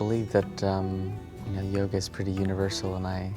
believe that yoga is pretty universal, and I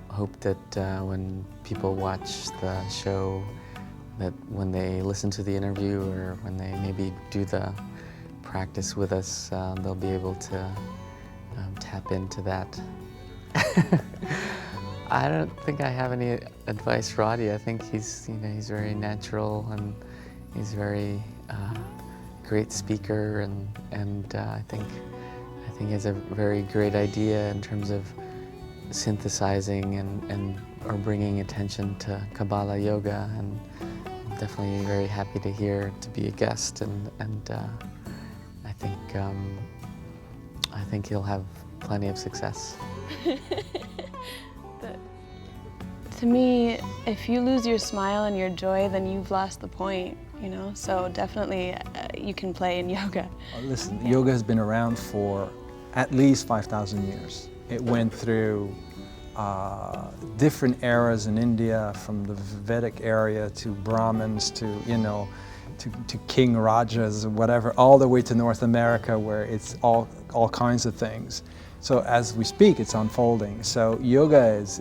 hope that when people watch the show, that when they listen to the interview or when they maybe do the practice with us, they'll be able to tap into that. I don't think I have any advice for Audi. I think he's very natural, and he's very great speaker, and I think he has a very great idea in terms of synthesizing or bringing attention to Kabalah Yoga, and I'm definitely very happy to be a guest, and I think he'll have plenty of success. To me, if you lose your smile and your joy, then you've lost the point, So definitely you can play in yoga. Listen, yoga has been around for at least 5,000 years. It went through different eras in India, from the Vedic area to Brahmins to King Rajas, whatever, all the way to North America, where it's all kinds of things. So as we speak, it's unfolding. So yoga is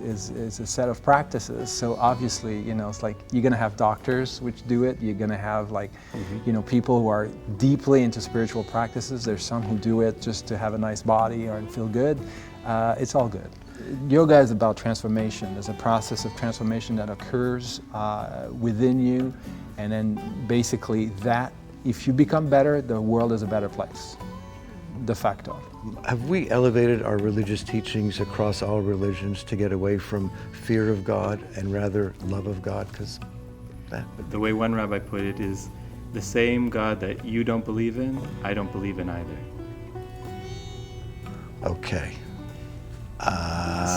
a set of practices. So obviously, it's like you're going to have doctors which do it. You're going to have people who are deeply into spiritual practices. There's some who do it just to have a nice body or feel good. It's all good. Yoga is about transformation. There's a process of transformation that occurs within you, and then basically that, if you become better, the world is a better place, de facto. Have we elevated our religious teachings across all religions to get away from fear of God and rather love of God? Because the way one rabbi put it is, the same God that you don't believe in, I don't believe in either. Okay.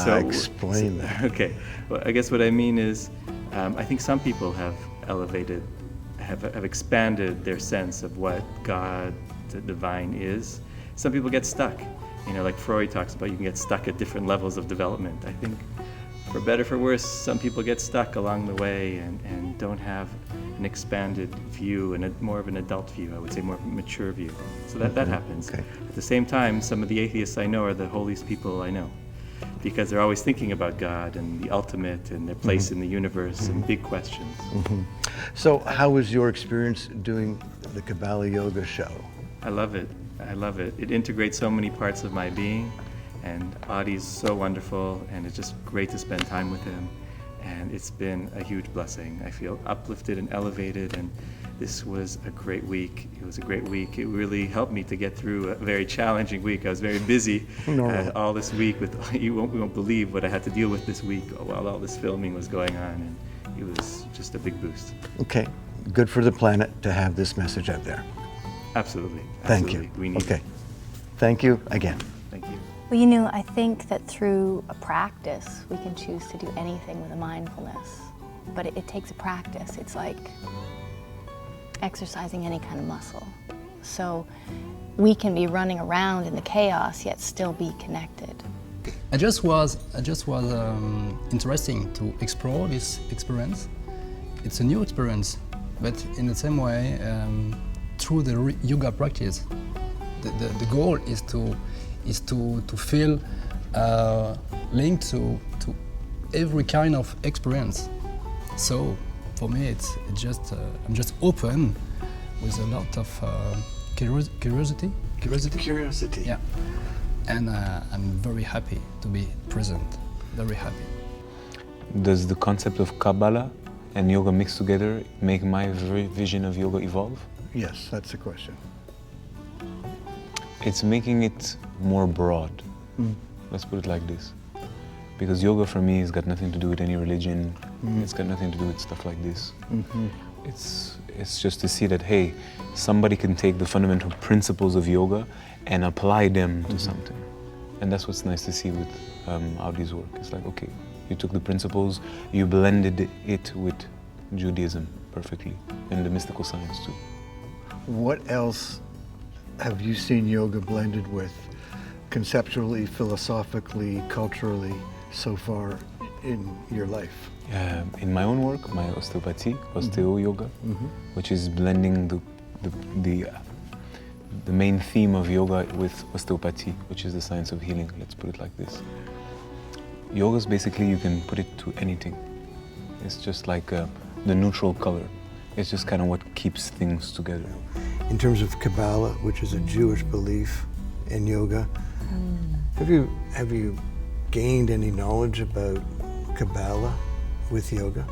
Explain that. Okay. Well, I guess what I mean is, I think some people have elevated, have expanded their sense of what God, the divine, is. Some people get stuck. Like Freud talks about, you can get stuck at different levels of development. I think, for better, for worse, some people get stuck along the way and don't have an expanded view and more of an adult view, I would say more of a mature view. So that happens. Okay. At the same time, some of the atheists I know are the holiest people I know, because they're always thinking about God and the ultimate and their place in the universe and big questions. So how was your experience doing the Kabalah Yoga show? I love it. I love it. It integrates so many parts of my being, and Audi's so wonderful, and it's just great to spend time with him. And it's been a huge blessing. I feel uplifted and elevated, and this was a great week. It was a great week. It really helped me to get through a very challenging week. I was very busy all this week. You won't believe what I had to deal with this week while all this filming was going on, and it was just a big boost. Okay, good for the planet to have this message out there. Absolutely. Thank you. We need it. Thank you again. Thank you. Well, I think that through a practice, we can choose to do anything with a mindfulness. But it takes a practice. It's like exercising any kind of muscle. So we can be running around in the chaos, yet still be connected. It just was interesting to explore this experience. It's a new experience, but in the same way, through the yoga practice, the goal is to feel linked to every kind of experience. So for me, it's just I'm just open with a lot of curiosity. Curiosity. Yeah, and I'm very happy to be present. Very happy. Does the concept of Kabbalah and yoga mixed together make my vision of yoga evolve? Yes, that's the question. It's making it more broad. Let's put it like this. Because yoga for me has got nothing to do with any religion. It's got nothing to do with stuff like this. It's just to see that, hey, somebody can take the fundamental principles of yoga and apply them to something. And that's what's nice to see with Audi's work. It's like, okay, you took the principles, you blended it with Judaism perfectly, and the mystical science too. What else have you seen yoga blended with, conceptually, philosophically, culturally, so far in your life? In my own work, my osteopathy, osteo yoga, which is blending the main theme of yoga with osteopathy, which is the science of healing. Let's put it like this. Yoga is basically, you can put it to anything. It's just like the neutral color. It's just kind of what keeps things together. In terms of Kabbalah, which is a Jewish belief in yoga, have you gained any knowledge about Kabbalah with yoga?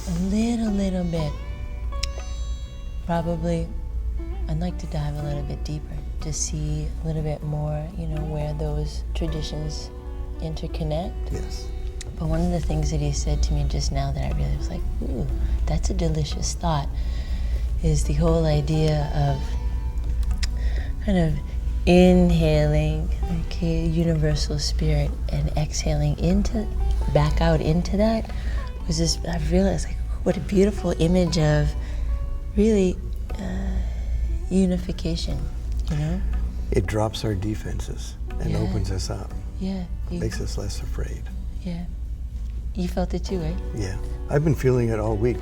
A little bit. Probably, I'd like to dive a little bit deeper to see a little bit more, you know, where those traditions interconnect. Yes. But one of the things that he said to me just now that I really was like, ooh, that's a delicious thought, is the whole idea of kind of inhaling like a universal spirit and exhaling back out into that was just, I realized like what a beautiful image of really unification, you know? It drops our defenses and opens us up. Yeah. Makes us less afraid. Yeah. You felt it too, right? Yeah. I've been feeling it all week.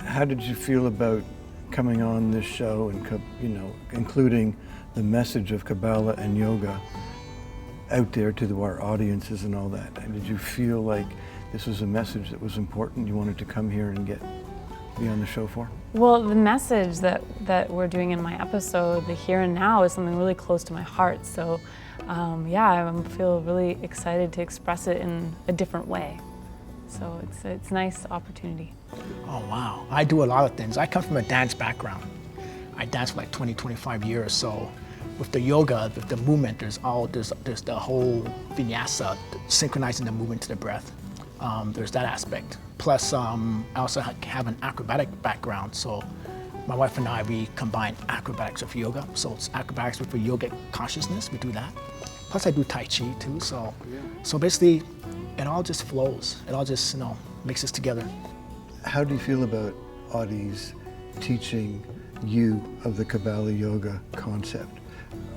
How did you feel about coming on this show and, you know, including the message of Kabbalah and yoga out there to our audiences and all that? And did you feel like this was a message that was important, you wanted to come here and be on the show for? Well, the message that we're doing in my episode, the here and now, is something really close to my heart. So yeah, I feel really excited to express it in a different way. So it's a nice opportunity. Oh wow, I do a lot of things. I come from a dance background. I danced for like 20, 25 years. So with the yoga, with the movement, there's the whole vinyasa, synchronizing the movement to the breath. There's that aspect. Plus, I also have an acrobatic background. So my wife and I, we combine acrobatics with yoga. So it's acrobatics with a yogic consciousness, we do that. Plus I do Tai Chi too, so basically it all just flows. It all just, you know, mixes together. How do you feel about Audi's teaching you of the Kabalah Yoga concept?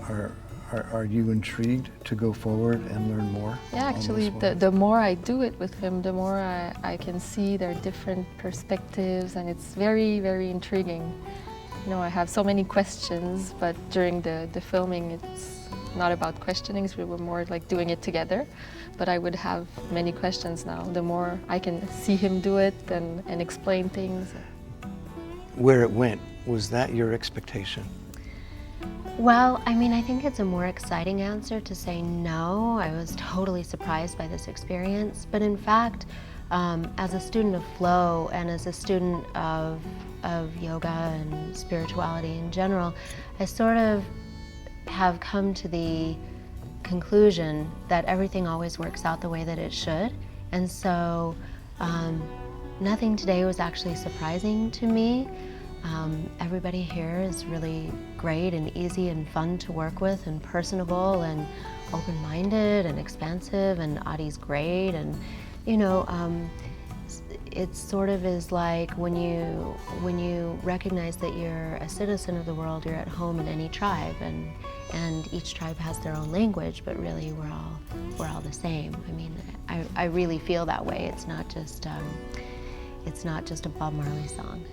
Are you intrigued to go forward and learn more? Yeah, actually, the more I do it with him, the more I can see their different perspectives, and it's very, very intriguing. You know, I have so many questions, but during the filming, it's not about questioning, we were more like doing it together. But I would have many questions now. The more I can see him do it and explain things. Where it went, was that your expectation? Well, I mean, I think it's a more exciting answer to say no. I was totally surprised by this experience. But in fact, as a student of flow and as a student of yoga and spirituality in general, I sort of have come to the conclusion that everything always works out the way that it should. And so nothing today was actually surprising to me. Everybody here is really great and easy and fun to work with and personable and open-minded and expansive, and Audi's great. And you know, it sort of is like when you recognize that you're a citizen of the world, you're at home in any tribe, and each tribe has their own language, but really we're all the same. I mean, I really feel that way. It's not just a Bob Marley song.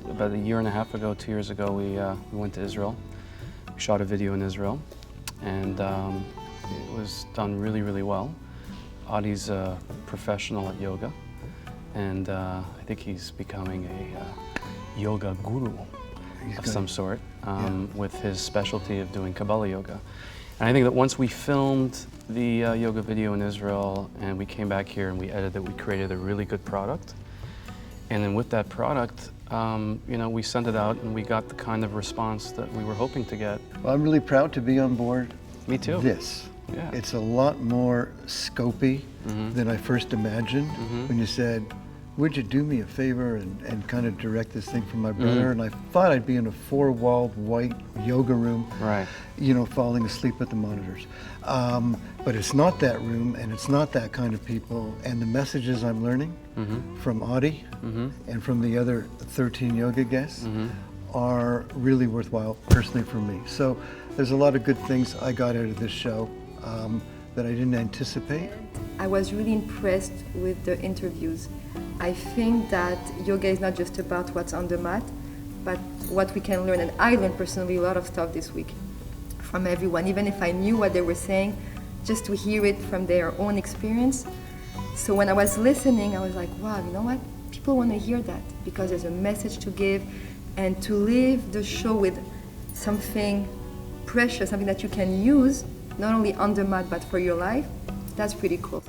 About a year and a half ago, 2 years ago, we went to Israel. We shot a video in Israel, and it was done really, really well. Audi's a professional at yoga, and I think he's becoming a yoga guru of some sort, with his specialty of doing Kabalah Yoga. And I think that once we filmed the yoga video in Israel and we came back here and we edited it, we created a really good product. And then with that product, you know, we sent it out and we got the kind of response that we were hoping to get. Well, I'm really proud to be on board. Me too. This. Yeah. It's a lot more scopy than I first imagined when you said, would you do me a favor and kind of direct this thing for my brother? And I thought I'd be in a four-walled white yoga room, you know, falling asleep at the monitors. But it's not that room, and it's not that kind of people. And the messages I'm learning from Audi and from the other 13 yoga guests are really worthwhile, personally for me. So there's a lot of good things I got out of this show that I didn't anticipate. I was really impressed with the interviews. I think that yoga is not just about what's on the mat, but what we can learn. And I learned personally a lot of stuff this week from everyone, even if I knew what they were saying, just to hear it from their own experience. So when I was listening, I was like, wow, you know what? People want to hear that because there's a message to give, and to leave the show with something precious, something that you can use, not only on the mat, but for your life, that's pretty cool.